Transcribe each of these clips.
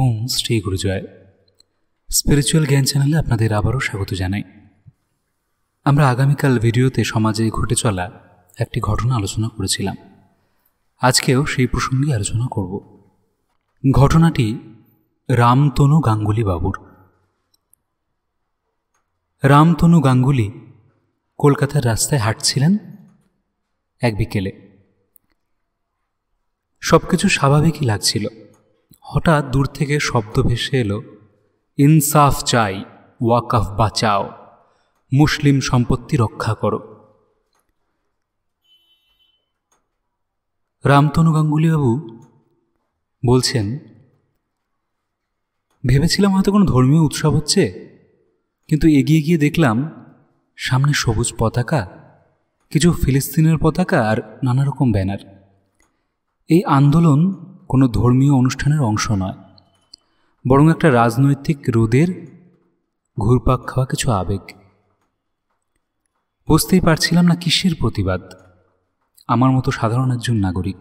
ওম Shri গুরুজয় spiritual জ্ঞান চ্যানেলে আপনাদের আবারও স্বাগত জানাই। আমরা আগামীকাল ভিডিওতে সমাজে ঘটে চলা একটি ঘটনা আলোচনা করেছিলাম। আজকেও সেই প্রসঙ্গে আলোচনা করব। ঘটনাটি রামতনু গাঙ্গুলি বাবুর। রামতনু গাঙ্গুলি কলকাতার রাস্তায় হাঁটছিলেন এক বিকেলে। সব কিছু স্বাভাবিকই লাগছিল। হঠাৎ দূর থেকে শব্দ ভেসে এলো, ইনসাফ চাই, ওয়াকফ বাঁচাও, মুসলিম সম্পত্তি রক্ষা করো। রামতনু গাঙ্গুলি বাবু বলছেন, ভেবেছিলাম হয়তো কোনো ধর্মীয় উৎসব হচ্ছে, কিন্তু এগিয়ে গিয়ে দেখলাম সামনে সবুজ পতাকা, কিছু ফিলিস্তিনের পতাকা আর নানা রকম ব্যানার। এই আন্দোলন কোনো ধর্মীয় অনুষ্ঠানের অংশ নয়, বরং একটা রাজনৈতিক রোদের ঘুরপাক খাওয়া কিছু আবেগ। বুঝতেই পারছিলাম না কিসের প্রতিবাদ। আমার মতো সাধারণ একজন নাগরিক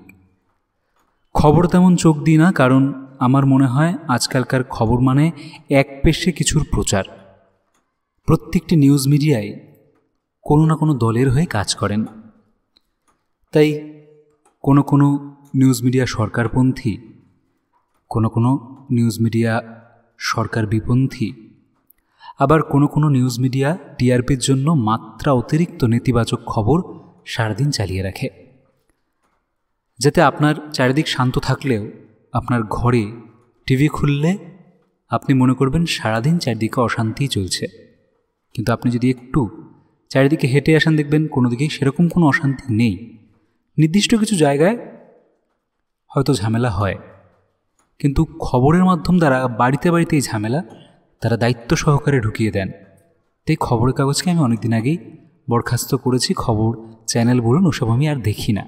খবর তেমন চোখ দিই না, কারণ আমার মনে হয় আজকালকার খবর মানে এক পেশে কিছুর প্রচার। প্রত্যেকটি নিউজ মিডিয়ায় কোনো না কোনো দলের হয়ে কাজ করেন। তাই কোনো কোনো নিউজ মিডিয়া সরকারপন্থী, কোনো কোনো নিউজ মিডিয়া সরকার বিপন্থী, আবার কোনো কোনো নিউজ মিডিয়া টিআরপির জন্য মাত্রা অতিরিক্ত নেতিবাচক খবর সারাদিন চালিয়ে রাখে, যাতে আপনার চারিদিক শান্ত থাকলেও আপনার ঘরে টিভি খুললে আপনি মনে করবেন সারাদিন চারিদিকে অশান্তি চলছে। কিন্তু আপনি যদি একটু চারিদিকে হেঁটে আসেন, দেখবেন কোনো দিকেই সেরকম কোনো অশান্তি নেই। নির্দিষ্ট কিছু জায়গায় হয়তো ঝামেলা হয়, কিন্তু খবরের মাধ্যম দ্বারা বাড়িতে বাড়িতে এই ঝামেলা তারা দায়িত্ব সহকারে ঢুকিয়ে দেন। তাই খবরের কাগজকে আমি অনেকদিন আগেই বরখাস্ত করেছি। খবর চ্যানেল বলুন, ওসব আমি আর দেখি না।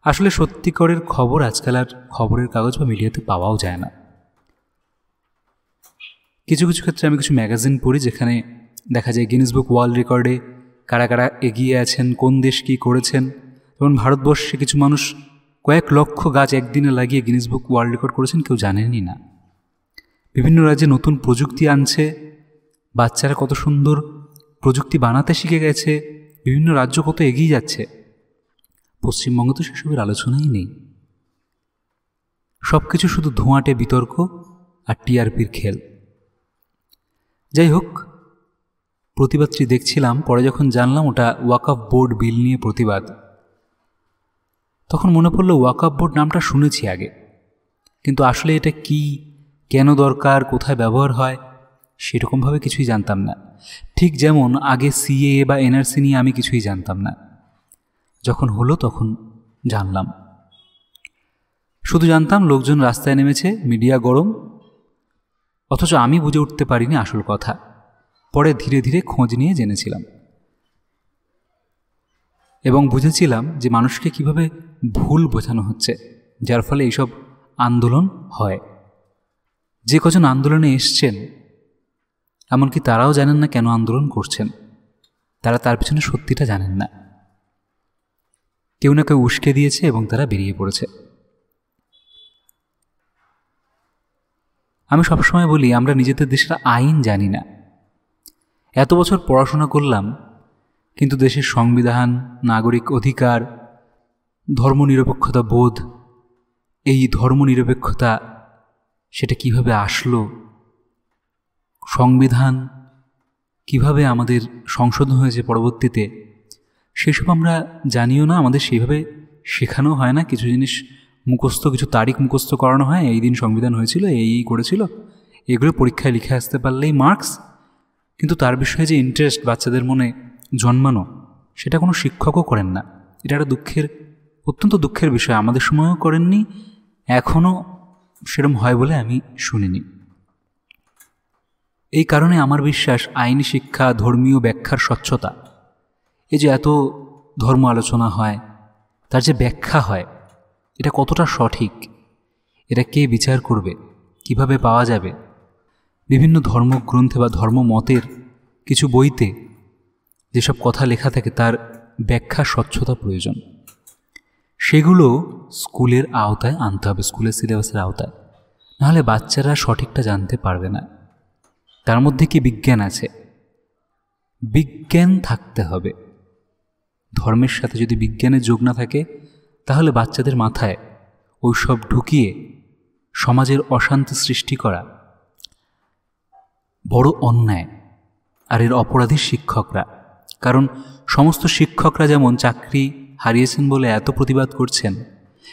আসলে সত্যিকারের খবর আজকাল আর খবরের কাগজ বা মিডিয়াতে পাওয়াও যায় না। কিছু কিছু ক্ষেত্রে আমি কিছু ম্যাগাজিন পড়ি, যেখানে দেখা যায় গিনেস বুক ওয়ার্ল্ড রেকর্ডে কারা কারা এগিয়ে আছেন, কোন দেশ কী করেছেন। যেমন ভারতবর্ষে কিছু মানুষ কয়েক লক্ষ গাছ একদিনে লাগিয়ে গিনেস বুক ওয়ার্ল্ড রেকর্ড করেছেন, কেউ জানেনই না। বিভিন্ন রাজ্যে নতুন প্রযুক্তি আনছে, বাচ্চারা কত সুন্দর প্রযুক্তি বানাতে শিখে গেছে, বিভিন্ন রাজ্য কত এগিয়ে যাচ্ছে। পশ্চিমবঙ্গে তো সেসবের আলোচনাই নেই। সব কিছু শুধু ধোঁয়াটে বিতর্ক আর টিআরপির খেল। যাই হোক, প্রতিবাদটি দেখছিলাম, পরে যখন জানলাম ওটা ওয়াকফ বোর্ড বিল নিয়ে প্রতিবাদ, তখন মনে পড়লো ওয়াকফ বোর্ড নামটা শুনেছি আগে, কিন্তু আসলে এটা কি, কেন দরকার, কোথায় ব্যবহার হয় সেরকমভাবে কিছুই জানতাম না। ঠিক যেমন আগে সিএএ বা এনআরসি নিয়ে আমি কিছুই জানতাম না। যখন হলো তখন জানলাম। শুধু জানতাম লোকজন রাস্তায় নেমেছে, মিডিয়া গরম, অথচ আমি বুঝে উঠতে পারিনি আসল কথা। পরে ধীরে ধীরে খোঁজ নিয়ে জেনেছিলাম এবং বুঝেছিলাম যে মানুষকে কিভাবে ভুল বোঝানো হচ্ছে, যার ফলে এইসব আন্দোলন হয়। যে কজন আন্দোলনে এসছেন, এমনকি তারাও জানেন না কেন আন্দোলন করছেন। তারা তার পিছনে সত্যিটা জানেন না। কেউ না কেউ উস্কে দিয়েছে এবং তারা বেরিয়ে পড়েছে। আমি সবসময় বলি, আমরা নিজেদের দেশের আইন জানি না। এত বছর পড়াশোনা করলাম, কিন্তু দেশের সংবিধান, নাগরিক অধিকার, ধর্মনিরপেক্ষতা বোধ, এই ধর্মনিরপেক্ষতা সেটা কিভাবে আসলো, সংবিধান কিভাবে আমাদের সংশোধন হয়েছে পরবর্তীতে, সেসব আমরা জানিও না। আমাদের সেইভাবে শেখানো হয় না। কিছু জিনিস মুখস্থ, কিছু তারিখ মুখস্থ করানো হয়, এই দিন সংবিধান হয়েছিল, এই করেছিল, এগুলো পরীক্ষায় লিখে আসতে পারলেই মার্কস। কিন্তু তার বিষয়ে যে ইন্টারেস্ট বাচ্চাদের মনে জন্মানো, সেটা কোনো শিক্ষকও করেন না। এটা একটা অত্যন্ত দুঃখের বিষয়। আমাদের সময়ও করেননি, এখনও সেরকম হয় বলে আমি শুনিনি। এই কারণে আমার বিশ্বাস আইনি শিক্ষা, ধর্মীয় ব্যাখ্যার স্বচ্ছতা, এই যে এত ধর্ম আলোচনা হয়, তার যে ব্যাখ্যা হয়, এটা কতটা সঠিক, এটা কে বিচার করবে, কিভাবে পাওয়া যাবে। বিভিন্ন ধর্মগ্রন্থে বা ধর্মমতের কিছু বইতে যেসব কথা লেখা থাকে, তার ব্যাখ্যা স্বচ্ছতা প্রয়োজন। সেগুলো স্কুলের আওতায় আনতে হবে, স্কুলের সিলেবাসের আওতায়। নাহলে বাচ্চারা সঠিকটা জানতে পারবে না। তার মধ্যে কি বিজ্ঞান আছে? বিজ্ঞান থাকতে হবে। ধর্মের সাথে যদি বিজ্ঞানের যোগ না থাকে, তাহলে বাচ্চাদের মাথায় ওই সব ঢুকিয়ে সমাজের অশান্তি সৃষ্টি করা বড় অন্যায়। আর এর অপরাধী শিক্ষকরা। কারণ সমস্ত শিক্ষকরা যেমন চাকরি হারিয়েছেন বলে এত প্রতিবাদ করছেন,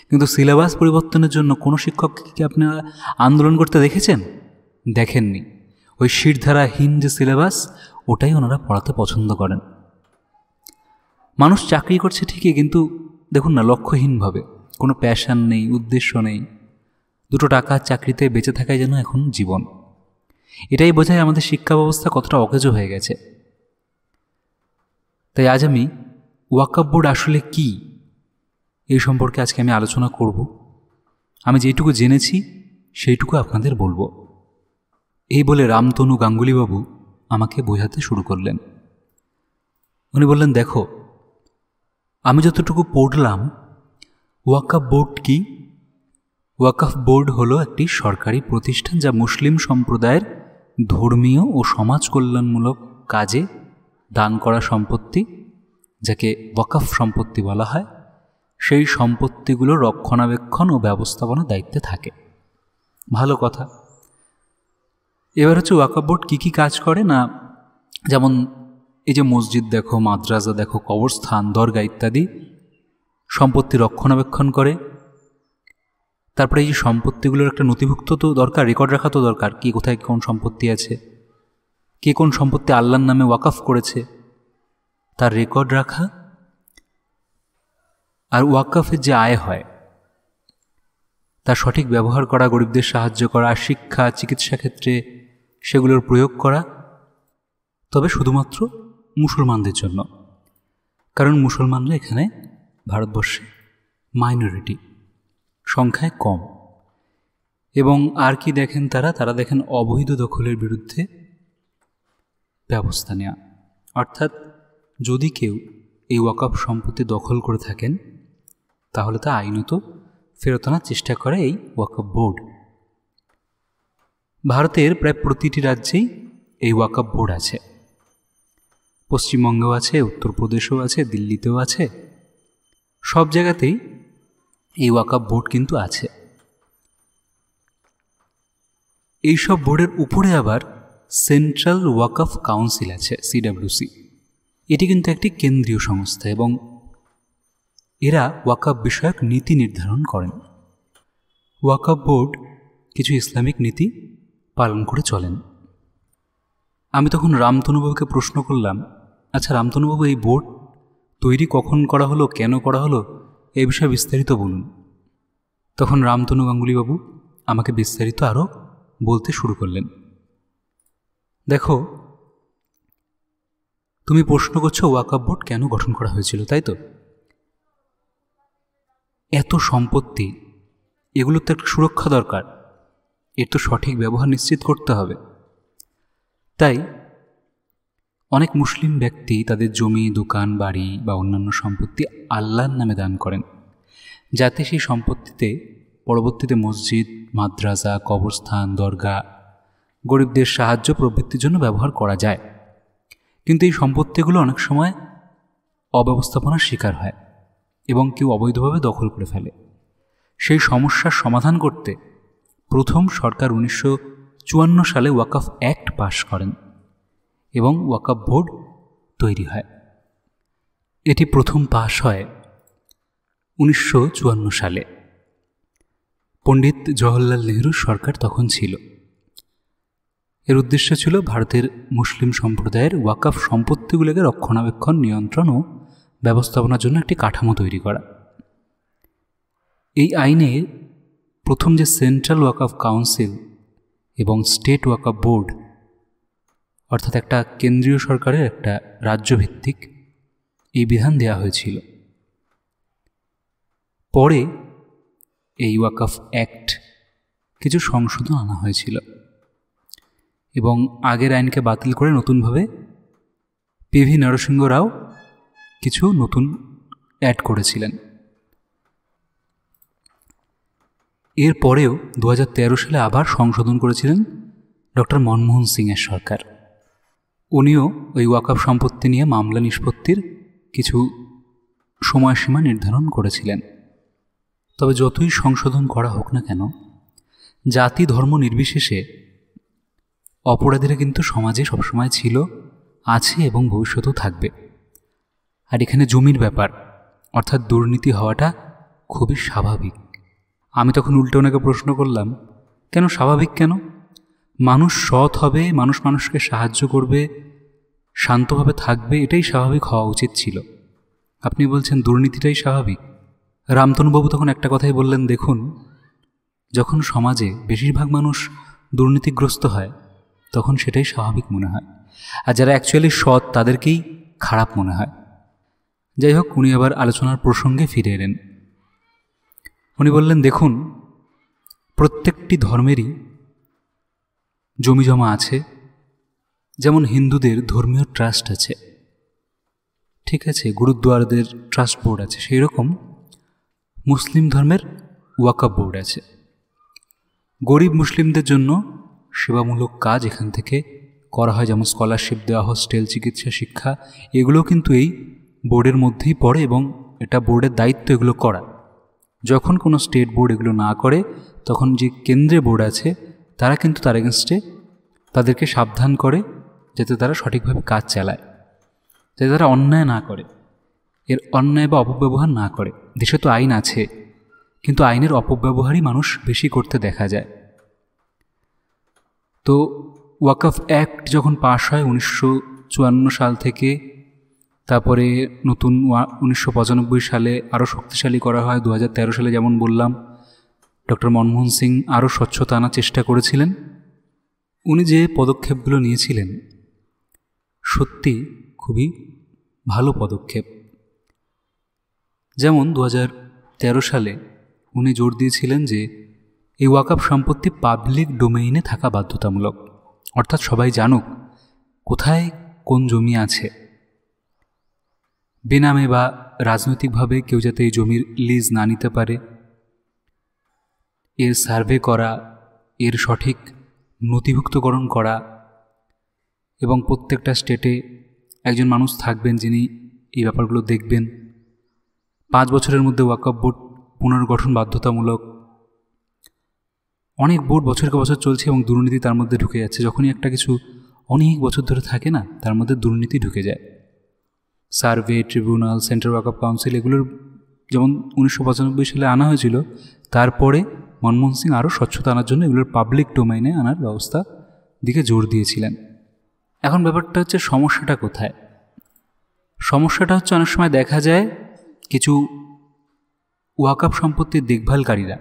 কিন্তু সিলেবাস পরিবর্তনের জন্য কোনো শিক্ষককে কি আপনারা আন্দোলন করতে দেখেছেন? দেখেননি। ওই শিরধারাহীন যে সিলেবাস, ওটাই ওনারা পড়াতে পছন্দ করেন। মানুষ চাকরি করছে ঠিকই, কিন্তু দেখুন না, লক্ষ্যহীনভাবে, কোনো প্যাশন নেই, উদ্দেশ্য নেই। দুটো টাকার চাকরিতে বেঁচে থাকাই যেন এখন জীবন। এটাই বোঝায় আমাদের শিক্ষা ব্যবস্থা কতটা অকেজো হয়ে গেছে। তাই আজ আমি ওয়াকফ বোর্ড আসলে কি, এই সম্পর্কে আজকে আমি আলোচনা করব। আমি যেটুকু জেনেছি সেইটুকু আপনাদের বলবো। এই বলে রামতনু গাঙ্গুলিবাবু আমাকে বোঝাতে শুরু করলেন। উনি বললেন, দেখো, আমি যতটুকু পড়লাম, ওয়াকফ বোর্ড কি? ওয়াকফ বোর্ড হলো একটি সরকারি প্রতিষ্ঠান যা মুসলিম সম্প্রদায়ের ধর্মীয় ও সমাজ কল্যাণমূলক কাজে দান করা সম্পত্তি, যাকে ওয়াকফ সম্পত্তি বলা হয়, সেই সম্পত্তিগুলো রক্ষণাবেক্ষণ ও ব্যবস্থাপনার দায়িত্বে থাকে। ভালো কথা। এবার হচ্ছে ওয়াকফ বোর্ড কী কী কাজ করে না, যেমন এই যে মসজিদ দেখো, মাদ্রাসা দেখো, কবরস্থান, দরগা ইত্যাদি সম্পত্তি রক্ষণাবেক্ষণ করে। তারপরে এই যে সম্পত্তিগুলোর একটা নথিভুক্ত তো দরকার, রেকর্ড রাখা তো দরকার, কি কোথায় কোন সম্পত্তি আছে, কে কোন সম্পত্তি আল্লাহর নামে ওয়াকফ করেছে, তার রেকর্ড রাখা। আর ওয়াকফের যে আয় হয় তার সঠিক ব্যবহার করা, গরিবদের সাহায্য করা, শিক্ষা চিকিৎসা ক্ষেত্রে সেগুলোর প্রয়োগ করা, তবে শুধুমাত্র মুসলমানদের জন্য। কারণ মুসলমানরা এখানে ভারতবর্ষে মাইনরিটি, সংখ্যায় কম। এবং আর কি দেখেন তারা দেখেন অবৈধ দখলের বিরুদ্ধে ব্যবস্থা নেওয়া। অর্থাৎ যদি কেউ এই ওয়াকফ সম্পত্তি দখল করে থাকেন, তাহলে তা আইনত ফেরত আনার চেষ্টা করে এই ওয়াকফ বোর্ড। ভারতের প্রায় প্রতিটি রাজ্যেই এই ওয়াকফ বোর্ড আছে। পশ্চিমবঙ্গেও আছে, উত্তরপ্রদেশেও আছে, দিল্লিতেও আছে, সব জায়গাতেই এই ওয়াকফ বোর্ড কিন্তু আছে। এইসব বোর্ডের উপরে আবার সেন্ট্রাল ওয়াকফ কাউন্সিল আছে, CWC। এটি কিন্তু একটি কেন্দ্রীয় সংস্থা এবং এরা ওয়াকফ বিষয়ক নীতি নির্ধারণ করেন। ওয়াকফ বোর্ড কিছু ইসলামিক নীতি পালন করে চলেন। আমি তখন রামতনুবাবুকে প্রশ্ন করলাম, আচ্ছা রামতনুবাবু, এই বোর্ড তৈরি কখন করা হলো, কেন করা হলো, এই বিষয়ে বিস্তারিত বলুন। তখন রামতনু গাঙ্গুলিবাবু আমাকে বিস্তারিত আরও বলতে শুরু করলেন। দেখো, তুমি প্রশ্ন করছো ওয়াকফ বোর্ড কেন গঠন করা হয়েছিল, তাই তো? এত সম্পত্তি, এগুলোর তো একটা সুরক্ষা দরকার, এর তো সঠিক ব্যবহার নিশ্চিত করতে হবে। তাই অনেক মুসলিম ব্যক্তি তাদের জমি, দোকান, বাড়ি বা অন্যান্য সম্পত্তি আল্লাহর নামে দান করেন, যাতে সেই সম্পত্তিতে পরবর্তীতে মসজিদ, মাদ্রাসা, কবরস্থান, দরগা, গরিবদের সাহায্য প্রভৃতির জন্য ব্যবহার করা যায়। কিন্তু এই সম্পত্তিগুলো অনেক সময় অব্যবস্থাপনার শিকার হয় এবং কেউ অবৈধভাবে দখল করে ফেলে। সেই সমস্যার সমাধান করতে প্রথম সরকার 1954 সালে ওয়াকফ অ্যাক্ট পাশ করেন এবং ওয়াকফ বোর্ড তৈরি হয়। এটি প্রথম পাশ হয় 1954 সালে। পণ্ডিত জওহরলাল নেহরুর সরকার তখন ছিল। এর উদ্দেশ্য ছিল ভারতের মুসলিম সম্প্রদায়ের ওয়াকফ সম্পত্তিগুলোকে রক্ষণাবেক্ষণ, নিয়ন্ত্রণ ও ব্যবস্থাপনার জন্য একটি কাঠামো তৈরি করা। এই আইনের প্রথম যে সেন্ট্রাল ওয়াকফ কাউন্সিল এবং স্টেট ওয়াকফ বোর্ড, অর্থাৎ একটা কেন্দ্রীয় সরকারের একটা রাজ্যভিত্তিক, এই বিধান দেওয়া হয়েছিল। পরে এই ওয়াকফ অ্যাক্ট কিছু সংশোধন আনা হয়েছিল এবং আগের আইনকে বাতিল করে নতুনভাবে PV নরসিংহ রাও কিছু নতুন অ্যাড করেছিলেন। এর পরেও 2013 সালে আবার সংশোধন করেছিলেন ডক্টর মনমোহন সিংয়ের সরকার। উনিও ওই ওয়াকফ সম্পত্তি নিয়ে মামলা নিষ্পত্তির কিছু সময়সীমা নির্ধারণ করেছিলেন। তবে যতই সংশোধন করা হোক না কেন, জাতি ধর্ম নির্বিশেষে অপরাধীরা কিন্তু সমাজে সবসময় ছিল, আছে এবং ভবিষ্যতেও থাকবে। আর এখানে জমির ব্যাপার অর্থাৎ দুর্নীতি হওয়াটা খুবই স্বাভাবিক। আমি তখন উল্টে ওনাকে প্রশ্ন করলাম, কেন স্বাভাবিক কেন? মানুষ সৎ হবে, মানুষ মানুষকে সাহায্য করবে, শান্তভাবে থাকবে, এটাই স্বাভাবিক হওয়া উচিত ছিল। আপনি বলছেন দুর্নীতিটাই স্বাভাবিক। রামতনুবাবু তখন একটা কথাই বললেন, দেখুন, যখন সমাজে বেশিরভাগ মানুষ দুর্নীতিগ্রস্ত হয় তখন সেটাই স্বাভাবিক মনে হয়, আর যারা অ্যাকচুয়ালি সৎ তাদেরকেই খারাপ মনে হয়। যাই হোক, উনি আবার আলোচনার প্রসঙ্গে ফিরে এলেন। উনি বললেন, দেখুন, প্রত্যেকটি ধর্মেরই জমি জমা আছে। যেমন হিন্দুদের ধর্মীয় ট্রাস্ট আছে, ঠিক আছে, গুরুদ্বারদের ট্রাস্ট বোর্ড আছে, সেই রকম মুসলিম ধর্মের ওয়াকফ বোর্ড আছে। গরিব মুসলিমদের জন্য সেবামূলক কাজ এখান থেকে করা হয়, যেমন স্কলারশিপ দেওয়া, হোস্টেল, চিকিৎসা, শিক্ষা, এগুলো কিন্তু এই বোর্ডের মধ্যেই পড়ে এবং এটা বোর্ডের দায়িত্ব এগুলো করা। যখন কোনো স্টেট বোর্ড এগুলো না করে তখন যে কেন্দ্রে বোর্ড আছে তারা কিন্তু তার এগেনস্টে তাদেরকে সাবধান করে যাতে তারা সঠিকভাবে কাজ চালায়, যাতে তারা অন্যায় না করে, এর অন্যায় বা অপব্যবহার না করে। দেশে তো আইন আছে, কিন্তু আইনের অপব্যবহারই মানুষ বেশি করতে দেখা যায়। তো ওয়াকফ অ্যাক্ট যখন পাশ হয় 1954 সাল থেকে, তারপরে নতুন 1995 সালে আরও শক্তিশালী করা হয়। 2013 সালে যেমন বললাম, ডক্টর মনমোহন সিং আরও স্বচ্ছতা আনার চেষ্টা করেছিলেন। উনি যে পদক্ষেপগুলো নিয়েছিলেন সত্যি খুবই ভালো পদক্ষেপ। যেমন 2013 সালে উনি জোর দিয়েছিলেন যে এই ওয়াকফ সম্পত্তি পাবলিক ডোমেইনে থাকা বাধ্যতামূলক, অর্থাৎ সবাই জানুক কোথায় কোন জমি আছে। বেনামে বা রাজনৈতিকভাবে কেউ যাতে এই জমির লিজ না নিতে পারে, এর সার্ভে করা, এর সঠিক নথিভুক্তকরণ করা, এবং প্রত্যেকটা স্টেটে একজন মানুষ থাকবেন যিনি এই ব্যাপারগুলো দেখবেন। 5 বছরের মধ্যে ওয়াকফ বোর্ড পুনর্গঠন বাধ্যতামূলক। অনেক বোর্ড বছরকে বছর চলছে এবং দুর্নীতি তার মধ্যে ঢুকে যাচ্ছে। যখনই একটা কিছু অনেক বছর ধরে থাকে না, তার মধ্যে দুর্নীতি ঢুকে যায়। সার্ভে, ট্রিবিউনাল, সেন্ট্রাল ওয়াকফ কাউন্সিল, এগুলোর যেমন 1995 সালে আনা হয়েছিল, তারপরে মনমোহন সিং আরও স্বচ্ছতা আনার জন্য এগুলোর পাবলিক ডোমেইনে আনার ব্যবস্থা দিকে জোর দিয়েছিলেন। এখন ব্যাপারটা হচ্ছে, সমস্যাটা কোথায়? সমস্যাটা হচ্ছে অনেক সময় দেখা যায় কিছু ওয়াকফ সম্পত্তির দেখভালকারীরা,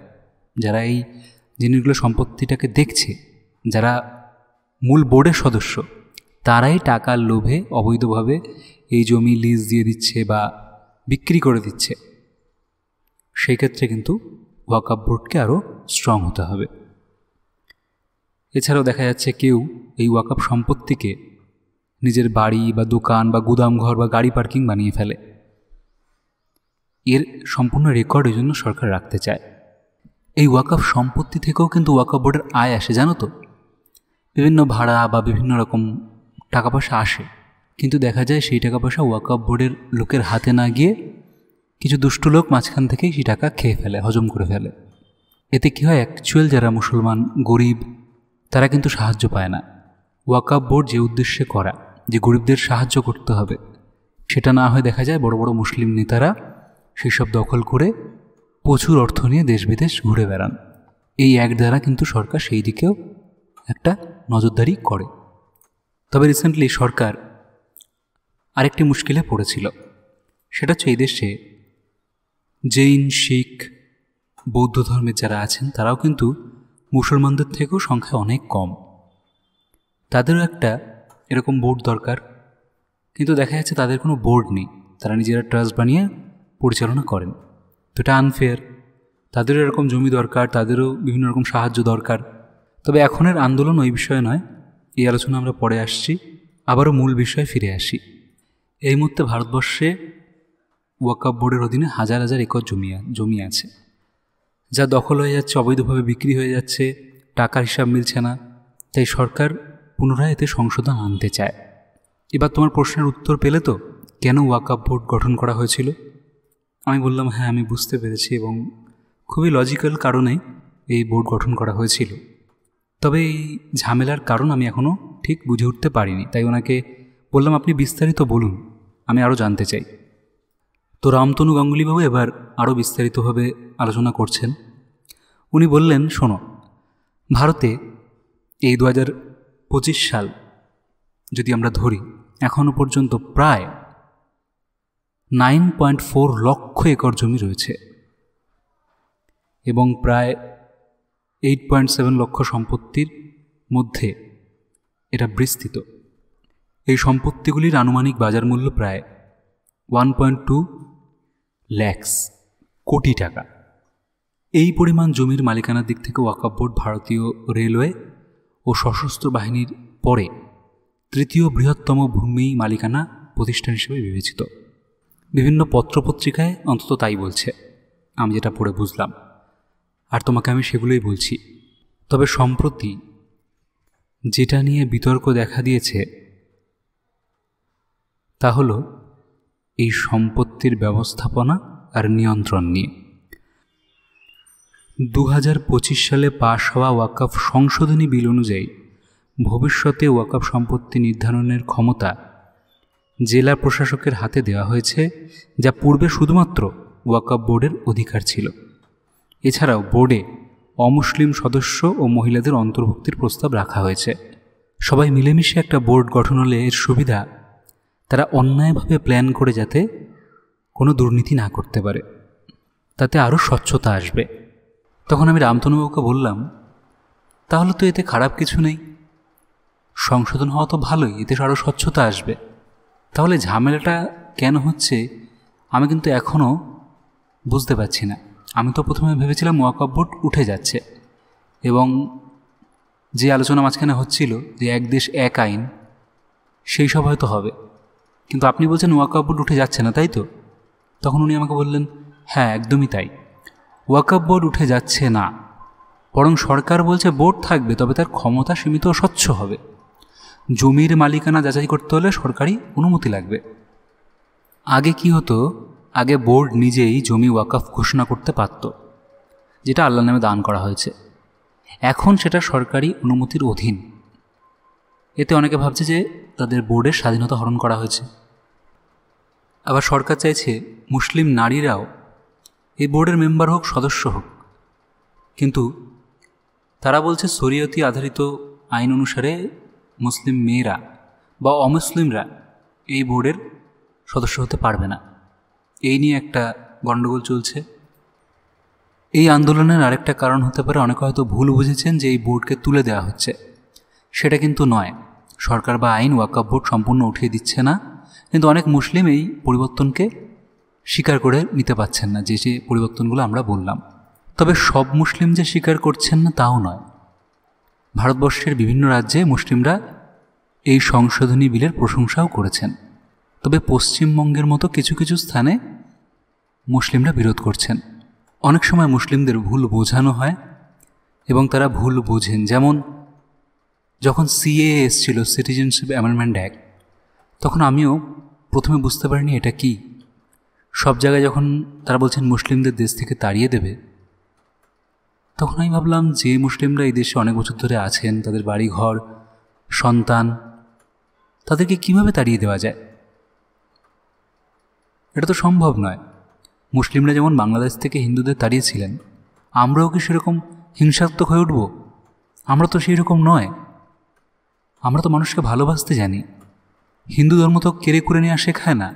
যারা এই জিনিসগুলো সম্পত্তিটাকে দেখছে, যারা মূল বোর্ডের সদস্য, তারাই টাকার লোভে অবৈধভাবে এই জমি লিজ দিয়ে দিচ্ছে বা বিক্রি করে দিচ্ছে। সেই ক্ষেত্রে কিন্তু ওয়াকফ বোর্ডকে আরও স্ট্রং হতে হবে। এছাড়াও দেখা যাচ্ছে কেউ এই ওয়াকফ সম্পত্তিকে নিজের বাড়ি বা দোকান বা গুদামঘর বা গাড়ি পার্কিং বানিয়ে ফেলে। এর সম্পূর্ণ রেকর্ড এই জন্য সরকার রাখতে চায়। এই ওয়াকফ সম্পত্তি থেকেও কিন্তু ওয়াকফ বোর্ডের আয় আসে, জানো তো। বিভিন্ন ভাড়া বা বিভিন্ন রকম টাকা পয়সা আসে, কিন্তু দেখা যায় সেই টাকা পয়সা ওয়াকফ বোর্ডের লোকের হাতে না গিয়ে কিছু দুষ্টু লোক মাঝখান থেকেই সেই টাকা খেয়ে ফেলে, হজম করে ফেলে। এতে কী হয়, অ্যাকচুয়াল যারা মুসলমান গরিব তারা কিন্তু সাহায্য পায় না। ওয়াকফ বোর্ড যে উদ্দেশ্যে করা, যে গরিবদের সাহায্য করতে হবে, সেটা না হয়ে দেখা যায় বড় বড় মুসলিম নেতারা সেসব দখল করে প্রচুর অর্থ নিয়ে দেশ বিদেশ ঘুরে বেড়ান। এই এক দ্বারা কিন্তু সরকার সেই দিকেও একটা নজরদারি করে। তবে রিসেন্টলি সরকার আরেকটি মুশকিলে পড়েছিল, সেটা হচ্ছে এই দেশে জৈন, শিখ, বৌদ্ধ ধর্মের যারা আছেন তারাও কিন্তু মুসলমানদের থেকেও সংখ্যায় অনেক কম। তাদেরও একটা এরকম বোর্ড দরকার, কিন্তু দেখা যাচ্ছে তাদের কোনো বোর্ড নেই, তারা নিজেরা ট্রাস্ট বানিয়ে পরিচালনা করেন। তো এটা আনফেয়ার। তাদেরও এরকম জমি দরকার, তাদেরও বিভিন্ন রকম সাহায্য দরকার। তবে এখনের আন্দোলন ওই বিষয়ে নয়, এই আলোচনা আমরা পরে আসছি। আবারও মূল বিষয়ে ফিরে আসি। এই মুহূর্তে ভারতবর্ষে ওয়াকফ বোর্ডের অধীনে হাজার হাজার একর জমি আছে। যা দখল হয়ে যাচ্ছে, অবৈধভাবে বিক্রি হয়ে যাচ্ছে, টাকার হিসাব মিলছে না। তাই সরকার পুনরায় এতে সংশোধন আনতে চায়। এবার তোমার প্রশ্নের উত্তর পেলে তো, কেন ওয়াকফ বোর্ড গঠন করা হয়েছিল? আমি বললাম, হ্যাঁ আমি বুঝতে পেরেছি, এবং খুবই লজিক্যাল কারণে এই বোর্ড গঠন করা হয়েছিল। তবে এই ঝামেলার কারণ আমি এখনও ঠিক বুঝে উঠতে পারিনি। তাই ওনাকে বললাম, আপনি বিস্তারিত বলুন, আমি আরও জানতে চাই। তো রামতনু গাঙ্গুলিবাবু এবার আরও বিস্তারিতভাবে আলোচনা করছেন। উনি বললেন, শোনো, ভারতে এই 2025 সাল যদি আমরা ধরি, এখনও পর্যন্ত প্রায় 9.4 লক্ষ একর জমি রয়েছে এবং প্রায় 8.7 লক্ষ সম্পত্তির মধ্যে এটা বিস্তৃত। এই সম্পত্তিগুলির আনুমানিক বাজার মূল্য প্রায় 1.2 লাখ কোটি টাকা। এই পরিমাণ জমির মালিকানার দিক থেকে ওয়াকফ বোর্ড ভারতীয় রেলওয়ে ও সশস্ত্র বাহিনীর পরে তৃতীয় বৃহত্তম ভূমি মালিকানা প্রতিষ্ঠান হিসেবে বিবেচিত। বিভিন্ন পত্রপত্রিকায় অন্তত তাই বলছে, আমি যেটা পড়ে বুঝলাম, আর তোমাকে আমি সেগুলোই বলছি। তবে সম্প্রতি যেটা নিয়ে বিতর্ক দেখা দিয়েছে তা হলো এই সম্পত্তির ব্যবস্থাপনা আর নিয়ন্ত্রণ নিয়ে। 2025 সালে পাশ হওয়া ওয়াকফ সংশোধনী বিল অনুযায়ী ভবিষ্যতে ওয়াকফ সম্পত্তি নির্ধারণের ক্ষমতা জেলা প্রশাসকের হাতে দেওয়া হয়েছে, যা পূর্বে শুধুমাত্র ওয়াকফ বোর্ডের অধিকার ছিল। এছাড়াও বোর্ডে অমুসলিম সদস্য ও মহিলাদের অন্তর্ভুক্তির প্রস্তাব রাখা হয়েছে। সবাই মিলেমিশে একটা বোর্ড গঠন হলে এর সুবিধা, তারা অন্যায়ভাবে প্ল্যান করে যাতে কোনো দুর্নীতি না করতে পারে, তাতে আরও স্বচ্ছতা আসবে। তখন আমি রামতনুবাবুকে বললাম, তাহলে তো এতে খারাপ কিছু নেই, সংশোধন হওয়া তো ভালোই, এতে আরও স্বচ্ছতা আসবে। তাহলে ঝামেলাটা কেন হচ্ছে আমি কিন্তু এখনও বুঝতে পারছি না। আমি তো প্রথমে ভেবেছিলাম ওয়াকফ বোর্ড উঠে যাচ্ছে, এবং যে আলোচনা মাঝখানে হচ্ছিল যে এক দেশ এক আইন, সেই সব হয়তো হবে, কিন্তু আপনি বলছেন ওয়াকফ বোর্ড উঠে যাচ্ছে না, তাই তো? তখন উনি আমাকে বললেন, হ্যাঁ একদমই তাই, ওয়াকফ বোর্ড উঠে যাচ্ছে না, বরং সরকার বলছে বোর্ড থাকবে, তবে তার ক্ষমতা সীমিত ও স্বচ্ছ হবে। জমির মালিকানা যাচাই করতে হলে সরকারি অনুমতি লাগবে। আগে কি হতো, আগে বোর্ড নিজেই জমি ওয়াকফ ঘোষণা করতে পারত, যেটা আল্লাহর নামে দান করা হয়েছে। এখন সেটা সরকারি অনুমতির অধীন। এতে অনেকে ভাবছে যে তাদের বোর্ডের স্বাধীনতা হরণ করা হয়েছে। আবার সরকার চাইছে মুসলিম নারীরাও এই বোর্ডের মেম্বার হোক, সদস্য হোক, কিন্তু তারা বলছে শরীয়তি আধারিত আইন অনুসারে মুসলিম মেয়েরা বা অমুসলিমরা এই বোর্ডের সদস্য হতে পারবে না। এই নিয়ে একটা গণ্ডগোল চলছে। এই আন্দোলনের আরেকটা কারণ হতে পারে, অনেকে হয়তো ভুল বুঝেছেন যে এই বোর্ডকে তুলে দেওয়া হচ্ছে। সেটা কিন্তু নয়, সরকার বা আইন ওয়াকফ বোর্ড সম্পূর্ণ উঠিয়ে দিচ্ছে না, কিন্তু অনেক মুসলিম এই পরিবর্তনকে স্বীকার করে নিতে পারছেন না, যে পরিবর্তনগুলো আমরা বললাম। তবে সব মুসলিম যে স্বীকার করছেন না তাও নয়। ভারতবর্ষের বিভিন্ন রাজ্যে মুসলিমরা এই সংশোধনী বিলের প্রশংসাও করেছেন। তবে পশ্চিমবঙ্গের মতো কিছু কিছু স্থানে মুসলিমরা বিরোধ করছেন। অনেক সময় মুসলিমদের ভুল বোঝানো হয় এবং তারা ভুল বোঝেন। যেমন যখন সিএএ এসেছিল, সিটিজেনশিপ অ্যামেন্ডমেন্ট অ্যাক্ট, তখন আমিও প্রথমে বুঝতে পারিনি এটা কি। সব জায়গায় যখন তারা বলছেন মুসলিমদের দেশ থেকে তাড়িয়ে দেবে, তখন আমি ভাবলাম যে মুসলিমরা এই দেশে অনেক বছর ধরে আছেন, তাদের বাড়ি ঘর, সন্তান, তাদেরকে কিভাবে তাড়িয়ে দেওয়া যায়? এটা তো সম্ভব নয়। মুসলিমরা যেমন বাংলাদেশ থেকে হিন্দুদের তাড়িয়েছিলেন, আমরাও কি সেরকম হিংসাত্মক হয়ে উঠব? আমরা তো সেই রকম নয়। আমরা তো মানুষকে ভালোবাসতে জানি। হিন্দু ধর্ম তো কেড়ে করে নেওয়া শেখায় না।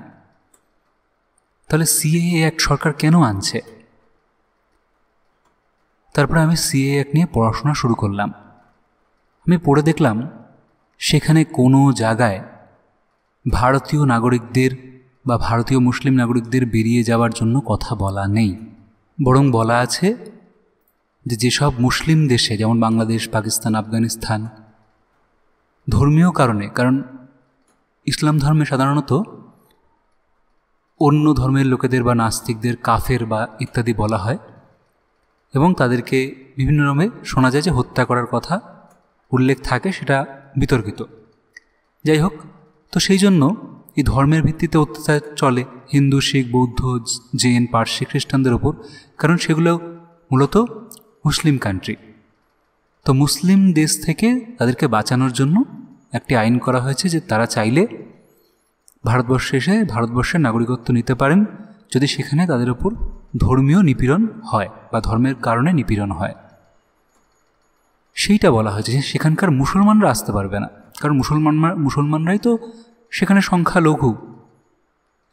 তাহলে সিএএ অ্যাক্ট সরকার কেন আনছে? তারপরে আমি সিএএ অ্যাক্ট নিয়ে পড়াশোনা শুরু করলাম। আমি পড়ে দেখলাম সেখানে কোনো জায়গায় ভারতীয় নাগরিকদের বা ভারতীয় মুসলিম নাগরিকদের বেরিয়ে যাওয়ার জন্য কথা বলা নেই। বরং বলা আছে যে যেসব মুসলিম দেশে, যেমন বাংলাদেশ, পাকিস্তান, আফগানিস্তান, ধর্মীয় কারণে, কারণ ইসলাম ধর্মে সাধারণত অন্য ধর্মের লোকেদের বা নাস্তিকদের কাফের বা ইত্যাদি বলা হয়, এবং তাদেরকে বিভিন্ন রকমে শোনা যায় যে হত্যা করার কথা উল্লেখ থাকে, সেটা বিতর্কিত। যাই হোক, তো সেই জন্য এই ধর্মের ভিত্তিতে অত্যাচার চলে হিন্দু, শিখ, বৌদ্ধ, জৈন, পার্সি, খ্রিস্টানদের ওপর, কারণ সেগুলো মূলত মুসলিম কান্ট্রি। তো মুসলিম দেশ থেকে তাদেরকে বাঁচানোর জন্য একটি আইন করা হয়েছে যে তারা চাইলে ভারতবর্ষে এসে ভারতবর্ষের নাগরিকত্ব নিতে পারেন যদি সেখানে তাদের ওপর ধর্মীয় নিপীড়ন হয় বা ধর্মের কারণে নিপীড়ন হয়। সেইটা বলা হয়েছে যে সেখানকার মুসলমানরা আসতে পারবে না, কারণ মুসলমানরাই তো সেখানে সংখ্যালঘু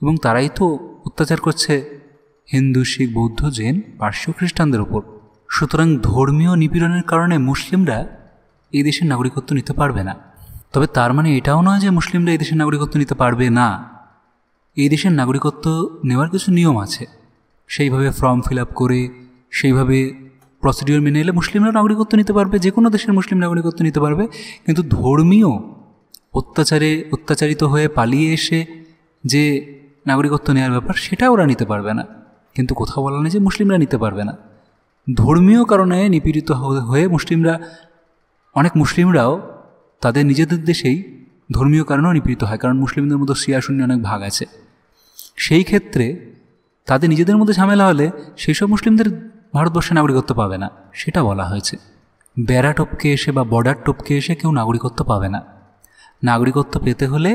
এবং তারাই তো অত্যাচার করছে হিন্দু, শিখ, বৌদ্ধ, জৈন, পার্সি, খ্রিস্টানদের ওপর। সুতরাং ধর্মীয় নিপীড়নের কারণে মুসলিমরা এই দেশের নাগরিকত্ব নিতে পারবে না। তবে তার মানে এটাও নয় যে মুসলিমরা এই দেশের নাগরিকত্ব নিতে পারবে না। এই দেশের নাগরিকত্ব নেওয়ার কিছু নিয়ম আছে, সেইভাবে ফর্ম ফিল আপ করে সেইভাবে প্রসিডিওর মেনে এলে মুসলিমরা নাগরিকত্ব নিতে পারবে, যে কোনো দেশের মুসলিম নাগরিকত্ব নিতে পারবে। কিন্তু ধর্মীয় অত্যাচারিত হয়ে পালিয়ে এসে যে নাগরিকত্ব নেওয়ার ব্যাপার, সেটা ওরা নিতে পারবে না। কিন্তু কোথাও বলা নেই যে মুসলিমরা নিতে পারবে না। ধর্মীয় কারণে নিপীড়িত হয়ে অনেক মুসলিমরাও তাদের নিজেদের দেশেই ধর্মীয় কারণেও নিপীড়িত হয়, কারণ মুসলিমদের মধ্যে শিয়া সুন্নি অনেক ভাগ আছে। সেই ক্ষেত্রে তাদের নিজেদের মধ্যে ঝামেলা হলে সেই সব মুসলিমদের ভারতবর্ষে নাগরিকত্ব পাবে না, সেটা বলা হয়েছে। বেড়া টপকে এসে বা বর্ডার টপকে এসে কেউ নাগরিকত্ব পাবে না। নাগরিকত্ব পেতে হলে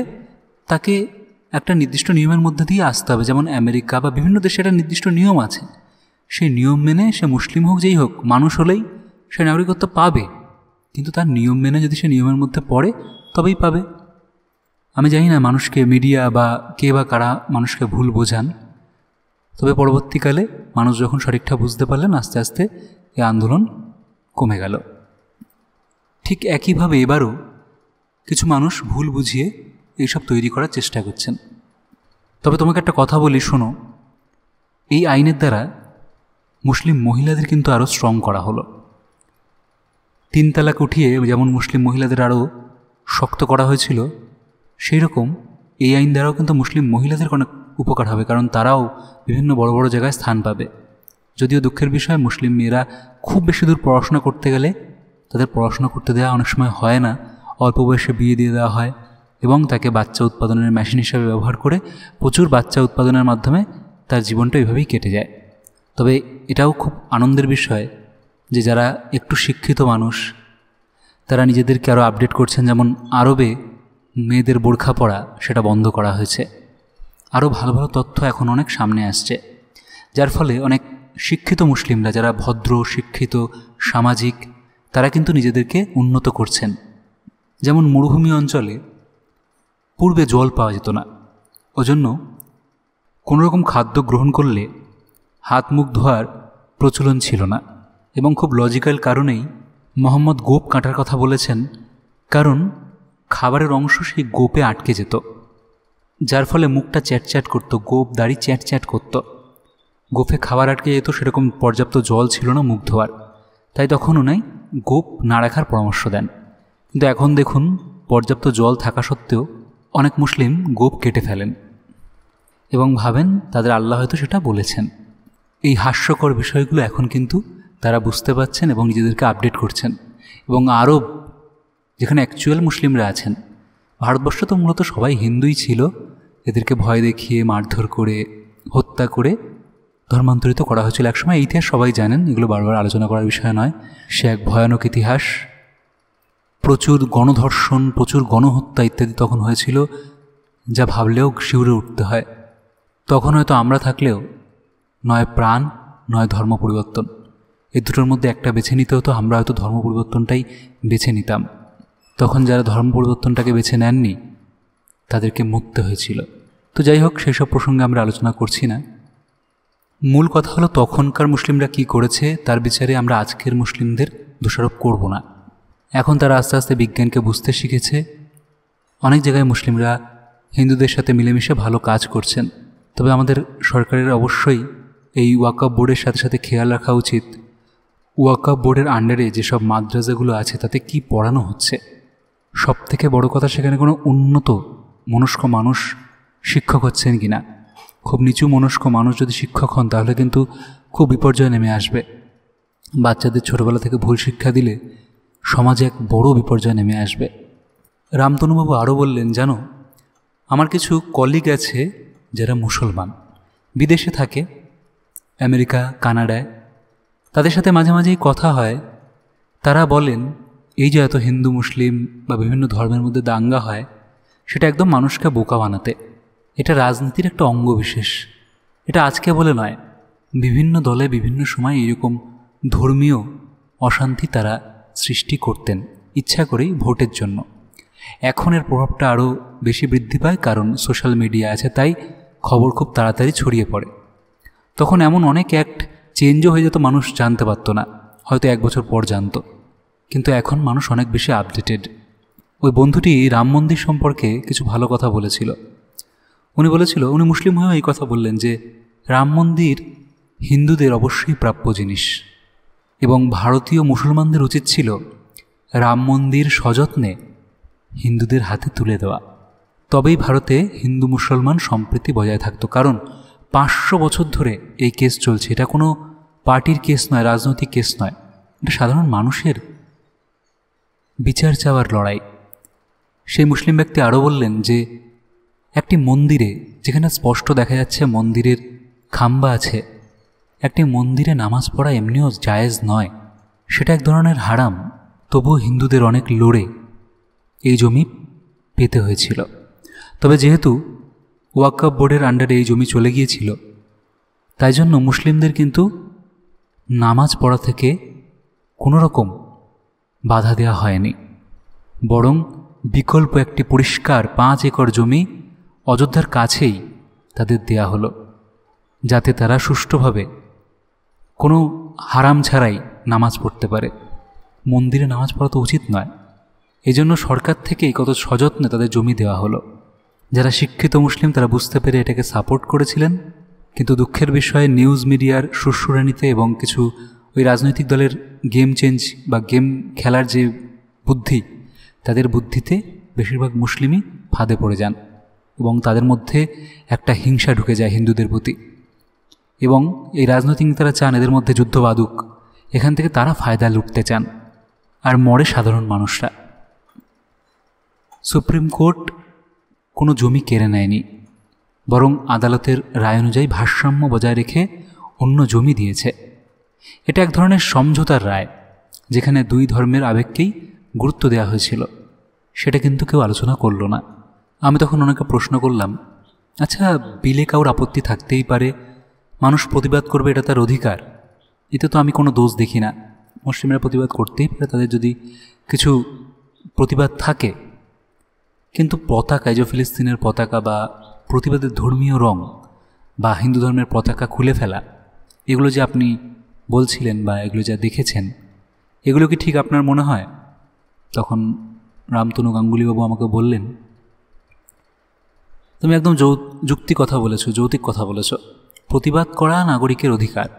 তাকে একটা নির্দিষ্ট নিয়মের মধ্যে দিয়ে আসতে হবে, যেমন আমেরিকা বা বিভিন্ন দেশে একটা নির্দিষ্ট নিয়ম আছে। সেই নিয়ম মেনে সে মুসলিম হোক যেই হোক, মানুষ হলেই সে নাগরিকত্ব পাবে। কিন্তু তার নিয়ম মেনে যদি সে নিয়মের মধ্যে পড়ে তবেই পাবে। আমি জানি না মানুষকে মিডিয়া বা কে বা কারা মানুষকে ভুল বোঝান, তবে পরবর্তীকালে মানুষ যখন সঠিকটা বুঝতে পারলেন, আস্তে আস্তে এই আন্দোলন কমে গেল। ঠিক একইভাবে এবারও কিছু মানুষ ভুল বুঝিয়ে এইসব তৈরি করার চেষ্টা করছেন। তবে তোমাকে একটা কথা বলি, শোনো, এই আইনের দ্বারা মুসলিম মহিলাদের কিন্তু আরও স্ট্রং করা হলো। 3 তালাক উঠিয়ে যেমন মুসলিম মহিলাদের আরও শক্ত করা হয়েছিল, সেই রকম এই আইন দ্বারাও কিন্তু মুসলিম মহিলাদের অনেক উপকার হবে, কারণ তারাও বিভিন্ন বড় বড় জায়গায় স্থান পাবে। যদিও দুঃখের বিষয়, মুসলিম মেয়েরা খুব বেশি দূর পড়াশোনা করতে গেলে তাদের পড়াশোনা করতে দেওয়া অনেক সময় হয় না, অল্প বয়সে বিয়ে দিয়ে দেওয়া হয় এবং তাকে বাচ্চা উৎপাদনের মেশিন হিসাবে ব্যবহার করে প্রচুর বাচ্চা উৎপাদনের মাধ্যমে তার জীবনটা এইভাবেই কেটে যায়। তবে এটাও খুব আনন্দের বিষয় যে যারা একটু শিক্ষিত মানুষ তারা নিজেদেরকে আরও আপডেট করছেন। যেমন আরবে মেয়েদের বোরখা পরা সেটা বন্ধ করা হয়েছে। আরও ভালো ভালো তথ্য এখন অনেক সামনে আসছে, যার ফলে অনেক শিক্ষিত মুসলিমরা যারা ভদ্র, শিক্ষিত, সামাজিক, তারা কিন্তু নিজেদেরকে উন্নত করছেন। যেমন মরুভূমি অঞ্চলে পূর্বে জল পাওয়া যেত না, ওজন্য কোনোরকম খাদ্য গ্রহণ করলে হাত মুখ ধোয়ার প্রচলন ছিল না। এবং খুব লজিক্যাল কারণেই মোহাম্মদ গোপ কাটার কথা বলেছেন, কারণ খাবারের অংশ সেই গোপে আটকে যেত, যার ফলে মুখটা চ্যাটচ্যাট করতো, গোপ দাড়ি চ্যাটচ্যাট করতো। গোপে খাবার আটকে যেত, সেরকম পর্যাপ্ত জল ছিল না মুখ ধোয়ার, তাই তখন ওনাই গোপ না রাখার পরামর্শ দেন। কিন্তু এখন দেখুন, পর্যাপ্ত জল থাকা সত্ত্বেও অনেক মুসলিম গোপ কেটে ফেলেন এবং ভাবেন তাদের আল্লাহ হয়তো সেটা বলেছেন। এই হাস্যকর বিষয়গুলো এখন কিন্তু তারা বুঝতে পারছেন এবং নিজেদেরকে আপডেট করছেন। এবং আরব, যেখানে অ্যাকচুয়াল মুসলিমরা আছেন, ভারতবর্ষ তো মূলত সবাই হিন্দুই ছিল, এদেরকে ভয় দেখিয়ে মারধর করে হত্যা করে ধর্মান্তরিত করা হয়েছিল একসময়। এই ইতিহাস সবাই জানেন, এগুলো বারবার আলোচনা করার বিষয় নয়। সে এক ভয়ানক ইতিহাস। প্রচুর গণধর্ষণ, প্রচুর গণহত্যা ইত্যাদি তখন হয়েছিল, যা ভাবলেও শিউরে উঠতে হয়। তখন হয়তো আমরা থাকলেও নয় প্রাণ নয় ধর্ম পরিবর্তন, এই দুটোর মধ্যে একটা বেছে নিতে হতো। আমরা হয়তো ধর্ম পরিবর্তনটাই বেছে নিতাম। তখন যারা ধর্ম পরিবর্তনটাকে বেছে নেননি তাদেরকে মরতে হয়েছিল। তো যাই হোক, সেই সব প্রসঙ্গে আমরা আলোচনা করছি না। মূল কথা হলো তখনকার মুসলিমরা কি করেছে তার বিচারে আমরা আজকের মুসলিমদের দোষারোপ করব না। এখন তারা আস্তে আস্তে বিজ্ঞানকে বুঝতে শিখেছে। অনেক জায়গায় মুসলিমরা হিন্দুদের সাথে মিলেমিশে ভালো কাজ করছেন। তবে আমাদের সরকারের অবশ্যই এই ওয়াকফ বোর্ডের সাথে সাথে খেয়াল রাখা উচিত, ওয়াকফ বোর্ডের আন্ডারে যেসব মাদ্রাসাগুলো আছে তাতে কি পড়ানো হচ্ছে। সব থেকে বড় কথা, সেখানে কোনো উন্নত মনস্ক মানুষ শিক্ষক হচ্ছেন কি না। খুব নিচু মনস্ক মানুষ যদি শিক্ষক হন তাহলে কিন্তু খুব বিপর্যয় নেমে আসবে। বাচ্চাদের ছোটবেলা থেকে ভুল শিক্ষা দিলে সমাজে এক বড় বিপর্যয় নেমে আসবে। রামতনুবাবু আরও বললেন, জানো, আমার কিছু কলিগ আছে যারা মুসলমান, বিদেশে থাকে, আমেরিকা, কানাডায়। তাদের সাথে মাঝে মাঝেই কথা হয়। তারা বলেন, এই যে এত হিন্দু মুসলিম বা বিভিন্ন ধর্মের মধ্যে দাঙ্গা হয়, সেটা একদম মানুষকে বোকা বানাতে। এটা রাজনীতির একটা অঙ্গ বিশেষ। এটা আজকে বলে নয়, বিভিন্ন দলে বিভিন্ন সময় এরকম ধর্মীয় অশান্তি তারা সৃষ্টি করতেন ইচ্ছা করেই ভোটের জন্য। এখন এর প্রভাবটা আরও বেশি বৃদ্ধি পায়, কারণ সোশ্যাল মিডিয়া আছে, তাই খবর খুব তাড়াতাড়ি ছড়িয়ে পড়ে। তখন এমন অনেক অ্যাক্ট চেঞ্জও হয়ে যেত, মানুষ জানতে পারতো না, হয়তো 1 বছর পর জানতো। কিন্তু এখন মানুষ অনেক বেশি আপডেটেড। ওই বন্ধুটি রাম মন্দির সম্পর্কে কিছু ভালো কথা বলেছিল। উনি মুসলিম হয়েও এই কথা বললেন যে রাম মন্দির হিন্দুদের অবশ্যই প্রাপ্য জিনিস এবং ভারতীয় মুসলমানদের উচিত ছিল রাম মন্দির সযত্নে হিন্দুদের হাতে তুলে দেওয়া। তবেই ভারতে হিন্দু মুসলমান সম্প্রীতি বজায় থাকতো। কারণ 500 বছর ধরে এই কেস চলছে। এটা কোনো পার্টির কেস নয়, রাজনৈতিক কেস নয়, এটা সাধারণ মানুষের বিচার চাওয়ার লড়াই। সেই মুসলিম ব্যক্তি আরও বললেন যে একটি মন্দিরে, যেখানে স্পষ্ট দেখা যাচ্ছে মন্দিরের খাম্বা আছে, একটি মন্দিরে নামাজ পড়া এমনিও জায়েজ নয়, সেটা এক ধরনের হারাম। তবুও হিন্দুদের অনেক লড়ে এই জমি পেতে হয়েছিল। তবে যেহেতু ওয়াকফ বোর্ডের আন্ডারে এই জমি চলে গিয়েছিল, তাই জন্য মুসলিমদের কিন্তু নামাজ পড়া থেকে কোনো রকম বাধা দেওয়া হয়নি, বরং বিকল্প একটি পরিষ্কার 5 একর জমি অযোধ্যার কাছেই তাদের দেয়া হলো, যাতে তারা সুষ্ঠুভাবে কোনো হারাম ছাড়াই নামাজ পড়তে পারে। মন্দিরে নামাজ পড়া তো উচিত নয়, এই জন্য সরকার থেকেই কত সযত্নে তাদের জমি দেওয়া হলো। যারা শিক্ষিত মুসলিম তারা বুঝতে পেরে এটাকে সাপোর্ট করেছিলেন, কিন্তু দুঃখের বিষয়ে নিউজ মিডিয়ার সুরসুরানিতে এবং কিছু ওই রাজনৈতিক দলের গেম চেঞ্জ বা গেম খেলার যে বুদ্ধি, তাদের বুদ্ধিতে বেশিরভাগ মুসলিমই ফাঁদে পড়ে যান এবং তাদের মধ্যে একটা হিংসা ঢুকে যায় হিন্দুদের প্রতি। এবং এই রাজনৈতিক নেতারা চান এদের মধ্যে যুদ্ধ বাঁধুক, এখান থেকে তারা ফায়দা লুটতে চান, আর মরে সাধারণ মানুষরা। সুপ্রিম কোর্ট কোনো জমি কেড়ে নেয়নি, বরং আদালতের রায় অনুযায়ী ভারসাম্য বজায় রেখে অন্য জমি দিয়েছে। এটা এক ধরনের সমঝোতার রায়, যেখানে 2 ধর্মের আবেগকেই গুরুত্ব দেওয়া হয়েছিল। সেটা কিন্তু কেউ আলোচনা করল না। আমি তখন অনেকে প্রশ্ন করলাম, আচ্ছা, বিলে কাউর আপত্তি থাকতেই পারে, মানুষ প্রতিবাদ করবে, এটা তার অধিকার, এতে তো আমি কোনো দোষ দেখি না। মুসলিমরা প্রতিবাদ করতেই পারে, তাদের যদি কিছু প্রতিবাদ থাকে। কিন্তু পতাকা, যে ফিলিস্তিনের পতাকা বা প্রতিবাদের ধর্মীয় রং বা হিন্দু ধর্মের পতাকা খুলে ফেলা, এগুলো যে আপনি বলছিলেন বা এগুলো যা দেখেছেন, এগুলো কি ঠিক আপনার মনে হয়? তখন রামতনু গাঙ্গুলিবাবু আমাকে বললেন, তুমি একদম যৌক্তিক কথা বলেছ। প্রতিবাদ করা নাগরিকের অধিকার,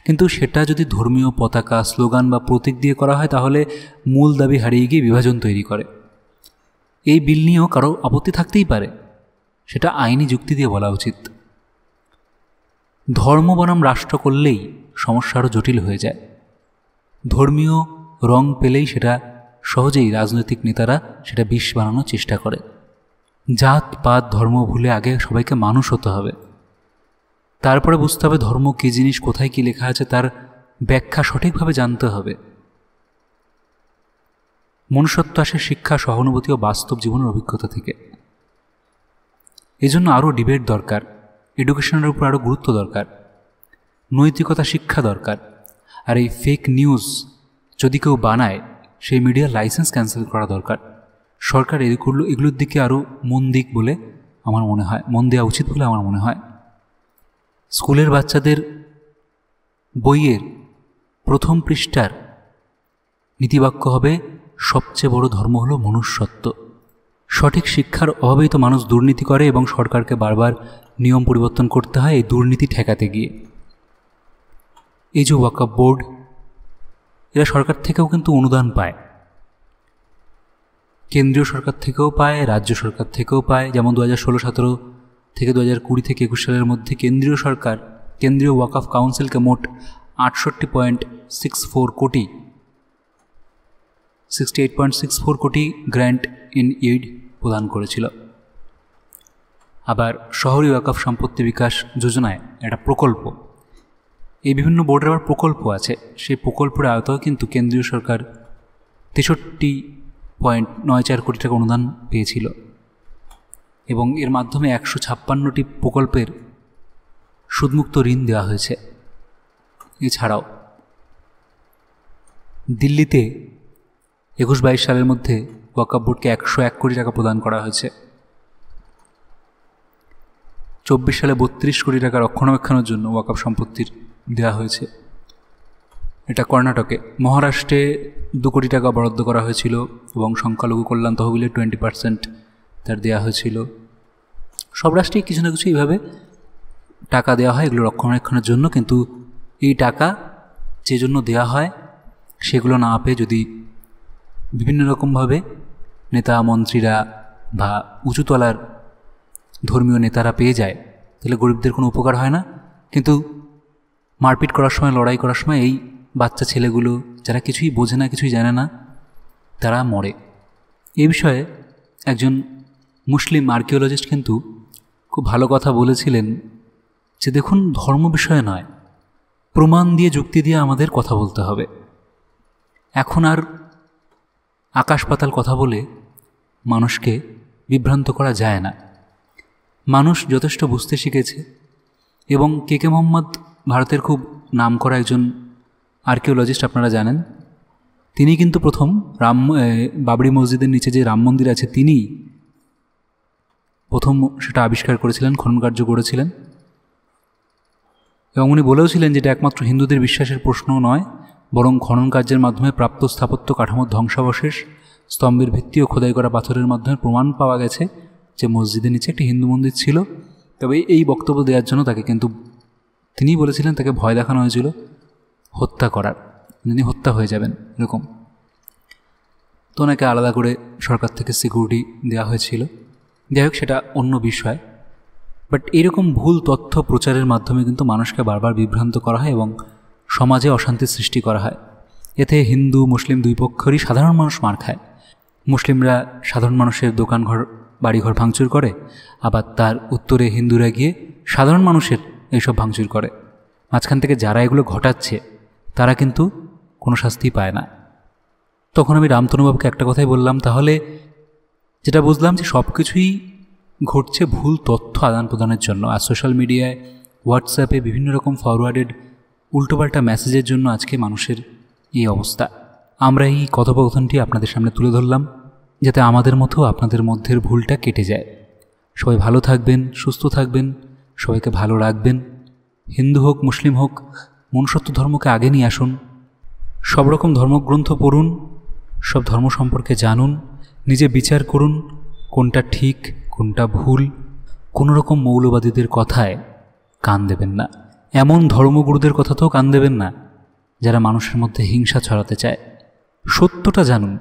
কিন্তু সেটা যদি ধর্মীয় পতাকা, স্লোগান বা প্রতীক দিয়ে করা হয়, তাহলে মূল দাবি হারিয়ে গিয়ে বিভাজন তৈরি করে। এই বিল নিয়েও কারো আপত্তি থাকতেই পারে, সেটা আইনি যুক্তি দিয়ে বলা উচিত। ধর্ম বনাম রাষ্ট্র করলেই সমস্যা আরও জটিল হয়ে যায়। ধর্মীয় রং পেলেই সেটা সহজেই রাজনৈতিক নেতারা সেটা বিষ বানানোর চেষ্টা করে। জাত পাত ধর্ম ভুলে আগে সবাইকে মানুষ হতে হবে, তারপরে বুঝতে হবে ধর্ম কী জিনিস, কোথায় কী লেখা আছে, তার ব্যাখ্যা সঠিকভাবে জানতে হবে। মনুষ্যত্ব আসে শিক্ষা, সহানুভূতি ও বাস্তব জীবনের অভিজ্ঞতা থেকে। এই জন্য আরও ডিবেট দরকার, এডুকেশনের উপর আরও গুরুত্ব দরকার, নৈতিকতা শিক্ষা দরকার। আর এই ফেক নিউজ যদি কেউ বানায়, সেই মিডিয়ার লাইসেন্স ক্যান্সেল করা দরকার। সরকার এগুলোর দিকে আরও মন দেওয়া উচিত বলে আমার মনে হয়। স্কুলের বাচ্চাদের বইয়ের 1ম পৃষ্ঠার নীতিবাক্য হবে, সবচেয়ে বড় ধর্ম হলো মনুষ্যত্ব। সঠিক শিক্ষার অভাবেই তো মানুষ দুর্নীতি করে এবং সরকারকে বারবার নিয়ম পরিবর্তন করতে হয় এই দুর্নীতি ঠেকাতে গিয়ে। এই যে ওয়াকফ বোর্ড, এরা সরকার থেকেও কিন্তু অনুদান পায়, কেন্দ্রীয় সরকার থেকেও পায়, রাজ্য সরকার থেকেও পায়। যেমন 2016-17 থেকে 2020 থেকে 21 সালের মধ্যে কেন্দ্রীয় ওয়াকফ কাউন্সিলকে মোট 68.64 কোটি 68.64 কোটি গ্র্যান্ট ইন এইড প্রদান করেছিল। আবার শহরি ওয়াকফ সম্পত্তি বিকাশ যোজনায় একটা প্রকল্প, এই বিভিন্ন বোর্ডের আবার প্রকল্প আছে, সেই প্রকল্পের আওতায় কিন্তু কেন্দ্রীয় সরকার 63.94 কোটি টাকা অনুদান পেয়েছিল এবং এর মাধ্যমে 156টি প্রকল্পের সুদমুক্ত ঋণ দেওয়া হয়েছে। এছাড়াও দিল্লিতে 21-22 সালের মধ্যে ওয়াকফ বোর্ডকে 101 কোটি টাকা প্রদান করা হয়েছে। 24 সালে 32 কোটি টাকা রক্ষণাবেক্ষণের জন্য ওয়াকফ সম্পত্তির দেওয়া হয়েছে। এটা কর্ণাটকে। মহারাষ্ট্রে 2 কোটি টাকা বরাদ্দ করা হয়েছিল এবং সংখ্যালঘু কল্যাণ তহবিলের 20% তার দেওয়া হয়েছিল। সব রাষ্ট্রেই কিছু না কিছু এইভাবে টাকা দেওয়া হয় এগুলো রক্ষণাবেক্ষণের জন্য, কিন্তু এই টাকা যে জন্য দেওয়া হয় সেগুলো না পেয়ে যদি বিভিন্ন রকমভাবে নেতা মন্ত্রীরা বা উঁচুতলার ধর্মীয় নেতারা পেয়ে যায় তাহলে গরিবদের কোনো উপকার হয় না, কিন্তু মারপিট করার সময়, লড়াই করার সময় এই বাচ্চা ছেলেগুলো যারা কিছুই বোঝে না, কিছুই জানে না, তারা মরে। এ বিষয়ে একজন মুসলিম আর্কিওলজিস্ট কিন্তু খুব ভালো কথা বলেছিলেন যে দেখুন, ধর্ম বিষয়ে নয়, প্রমাণ দিয়ে, যুক্তি দিয়ে আমাদের কথা বলতে হবে। এখন আর আকাশ পাতাল কথা বলে মানুষকে বিভ্রান্ত করা যায় না। মানুষ যথেষ্ট বুঝতে শিখেছে এবং কে মোহাম্মদ ভারতের খুব নামকরা একজন আর্কিওলজিস্ট, আপনারা জানেন। তিনি কিন্তু প্রথম বাবরি মসজিদের নিচে যে রাম মন্দির আছে তিনিই প্রথম সেটা আবিষ্কার করেছিলেন, খনন কার্য করেছিলেন এবং উনি বলেওছিলেন যে এটা একমাত্র হিন্দুদের বিশ্বাসের প্রশ্নও নয়, বরং খনন কার্যের মাধ্যমে প্রাপ্ত স্থাপত্য কাঠামোর ধ্বংসাবশেষ, স্তম্ভের ভিত্তি ও খোদাই করা পাথরের মাধ্যমে প্রমাণ পাওয়া গেছে যে মসজিদের নিচে একটি হিন্দু মন্দির ছিল। তবে এই বক্তব্য দেওয়ার জন্য তাকে কিন্তু তিনিই বলেছিলেন তাকে ভয় দেখানো হয়েছিল হত্যা করার, তিনি হত্যা হয়ে যাবেন এরকম। তো ওনাকে আলাদা করে সরকার থেকে সিকিউরিটি দেওয়া হয়েছিল। যাই হোক, সেটা অন্য বিষয়। বাট এরকম ভুল তথ্য প্রচারের মাধ্যমে কিন্তু মানুষকে বারবার বিভ্রান্ত করা হয় এবং সমাজে অশান্তির সৃষ্টি করা হয়। এতে হিন্দু মুসলিম দুই পক্ষেরই সাধারণ মানুষ মার খায়। মুসলিমরা সাধারণ মানুষের দোকানঘর, বাড়িঘর ভাঙচুর করে, আবার তার উত্তরে হিন্দুরা গিয়ে সাধারণ মানুষের এইসব ভাঙচুর করে। মাঝখান থেকে যারা এগুলো ঘটাচ্ছে তারা কিন্তু কোনো শাস্তি পায় না। তখন আমি রামতনুবাবুকে একটা কথাই বললাম, তাহলে যেটা বুঝলাম যে সব কিছুই ঘটছে ভুল তথ্য আদান প্রদানের জন্য, আর সোশ্যাল মিডিয়ায়, হোয়াটসঅ্যাপে বিভিন্ন রকম ফরওয়ার্ডেড উল্টোপাল্টা মেসেজের জন্য আজকে মানুষের এই অবস্থা। আমরা এই কথোপকথনটি আপনাদের সামনে তুলে ধরলাম যাতে আমাদের মতো আপনাদের মধ্যের ভুলটা কেটে যায়। সবাই ভালো থাকবেন, সুস্থ থাকবেন, সবাইকে ভালো রাখবেন। হিন্দু হোক মুসলিম হোক, মনুষ্যত্ব ধর্মকে আগে নিয়ে আসুন। সব রকম ধর্মগ্রন্থ পড়ুন, সব ধর্ম সম্পর্কে জানুন, নিজে বিচার করুন কোনটা ঠিক কোনটা ভুল। কোনো রকম মৌলবাদীদের কথায় কান দেবেন না, এমন ধর্মগুরুদের কথাতেও কান দেবেন না যারা মানুষের মধ্যে হিংসা ছড়াতে চায়। সত্যটা জানুন,